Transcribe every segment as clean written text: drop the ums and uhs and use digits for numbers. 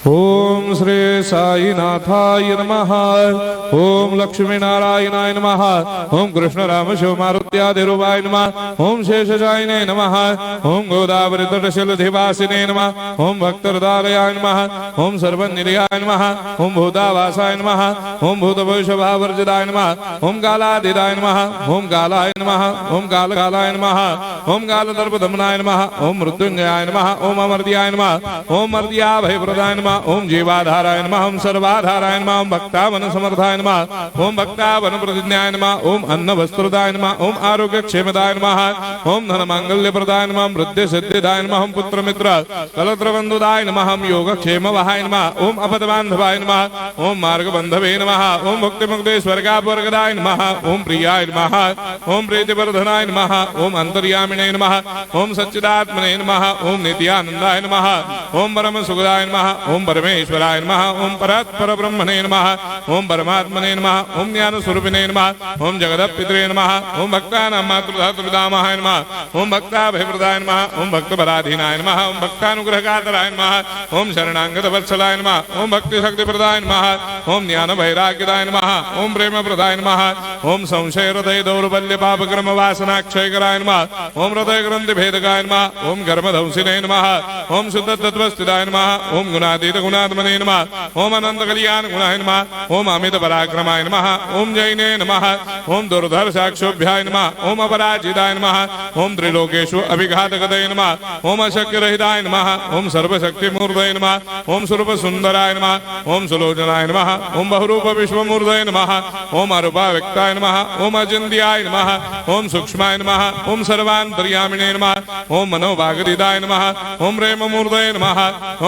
ओम श्री साईनाथाय नमः। ओम लक्ष्मी नारायणाय नमः। ओम कृष्ण राम शिव मारुत्यादिरूपाय नमः। ओम शेषशायिने नमः। ओम गोदावरी तटशिलधिवासिने नमः। ओम भक्तहृदयाय नमः। ओम सर्वनिलयाय नमः। ओम भूतावासाय नमः। ओम भूतभविष्यभावर्जिताय नमः। ओम कालातीताय नमः। ओम कालाय नमः। ओम कालकालाय नमः। ओम कालदर्पदमनाय नमः। ओम मृत्युंजयाय नमः। ओम अमर्त्याय नमः। ओम मर्त्याभयप्रदाय नमः। ओम जीवाधाराय नमः। ओम सर्वाधाराय नमः। ओम भक्तावन समर्थाय नमः। ओम भक्तावन प्रतिज्ञाय नमः। ओम अन्न वस्त्रदाय नमः। ओम आरोग्य क्षेमदाय नमः। ओम धन मांगल्य प्रदाय नमः। ओम वृद्धि सिद्धिदाय नमः। ओम पुत्र मित्र कलत्र बंधुदाय नमः। ओम योग क्षेम वहाय नमः। ओम अपद बांधवाय नमः। ओम मार्ग बंधवे नमः। ओम भक्ति मुक्ति स्वर्गापवर्गदाय नमः। ओम प्रियाय नमः। ओम प्रीतिवर्धनाय नमः। ओम अंतर्यामिने नमः। ओम सच्चिदात्मने नमः। ओम नित्यानंदाय नमः। ओम परम सुखदाय नमः। ओम परमेश्वराय नमः। ओम परात्पर ब्रह्मणे नमः। ओम परमात्मने नमः। ओम ज्ञान स्वरूपिणे नमः। ओम जगदपितरे नमः। ओम भक्तानां मातृधातुर्दामाय नमः। ओम भक्ताभयप्रदाय नमः। ओम भक्तपराधीनाय नमः। ओम भक्तानुग्रहकातराय नमः। ओम शरणागत वत्सलाय नमः। ओम भक्ति शक्ति प्रदाय नमः। ओम ज्ञान वैराग्यदाय नमः। ओम प्रेम प्रदाय नमः। ओम संशय हृदय दौर्बल्य पाप कर्म वासना क्षयकराय नमः। ओम हृदय ग्रंथि भेदकाय नमः। ओम कर्मधंसिने नमः। ओम शुद्ध तत्वस्थिताय नमः। ओम गुणातीत गुणात्मने नमः। ओम अनंत कल्याण गुणाय नमः। ओम अमित पराक्रमाय नमः। ओम जैने नमः। ओम दुर्धर साक्षोभ्याय नमः। ओम अपराजिताय नमः। ओम त्रिलोकेषु अभिघातगतये नमः। ओम अशक्य रहिताय नमः। ओम सर्वशक्ति मूर्तये नमः। ओम स्वरूप सुंदराय नमः। ओम सुलोचनाय नमः। ओम बहुरूप विश्वमूर्तये नमः। ओम अरूपाव्यक्ताय नमः। ओम अचिन्त्याय नमः। ओम सूक्ष्माय नमः। ओम सर्वान्तर्यामिने नमः। ओम मनोभागदिदाय नमः। ओम प्रेम मूर्तये नमः।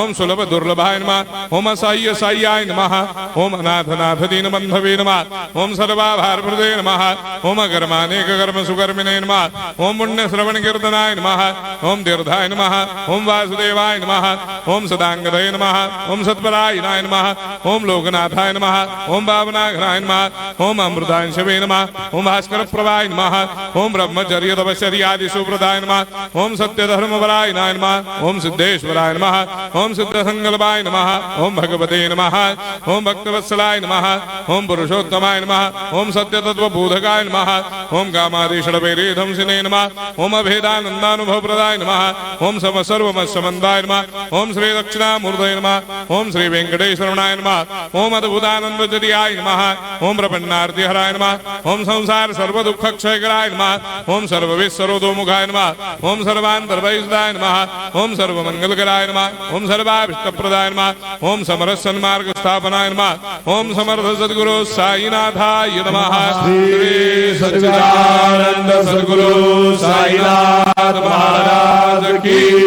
ओम सुलभ दुर्लभाय नमः। ओम असह्य साह्याय नमः। ओम अनाथनाथ दीन बंधवे नमः। ओम सर्वाभारप्रदे नमः। ओम अकर्मानेक कर्म सुकर्मिणे नमः। ओम पुण्य श्रवण कीर्तनाय नमः। ओम तीर्थाय नमः। ओम वासुदेवाय नमः। ओम सदांगदये नमः। ओम सत्परायणाय नमः। ओम लोकनाथाय नमः। ओम भावनाघ्नाय नमः। ओम अमृतांशवे नमः। ओम भास्कर प्रभाय नमः। ओम ब्रह्मचर्य तपश्चर्यादि सुप्रदाय नमः। ओम सत्य धर्मपरायणाय नमः। ओम सिद्धेश्वराय नमः। ओम सिद्ध संकल्पाय नमः। ओम भगवते नमः। ओम भक्तवत्सलाय नमः। ओम पुरुषोत्तमाय नमः। ओम सत्य तत्व बोधकाय नमः। ओम कामादिषडवैरेधंसिने नमः। ओम अभेदानंदानुभव प्रदाय नमः। ओम सर्वमस्समन्दाय नमः। ओम श्री दक्षिणामूर्तये नमः। ओम श्री वेंकटेश्वराय नमः। ओम अद्भुतानंदजरियाय नमः। ओम प्रपन्नार्ति हराय नमः। ओम संसार सर्व दुख क्षयकराय नमः। ओम सर्वविस्सरोदोमुखाय नमः। ओम सर्वांतर्वैसदाय नमः। ओम सर्वमंगलकराय नमः। ओम सर्वाभिष्टप्रदाय नमः। ओम समरस सन्मार्ग स्थापनाय नमः। ओम समर्थ सद्गुरु साईनाथाय नमः। श्री सच्चिदानंद सद्गुरु साईनाथ महाराज की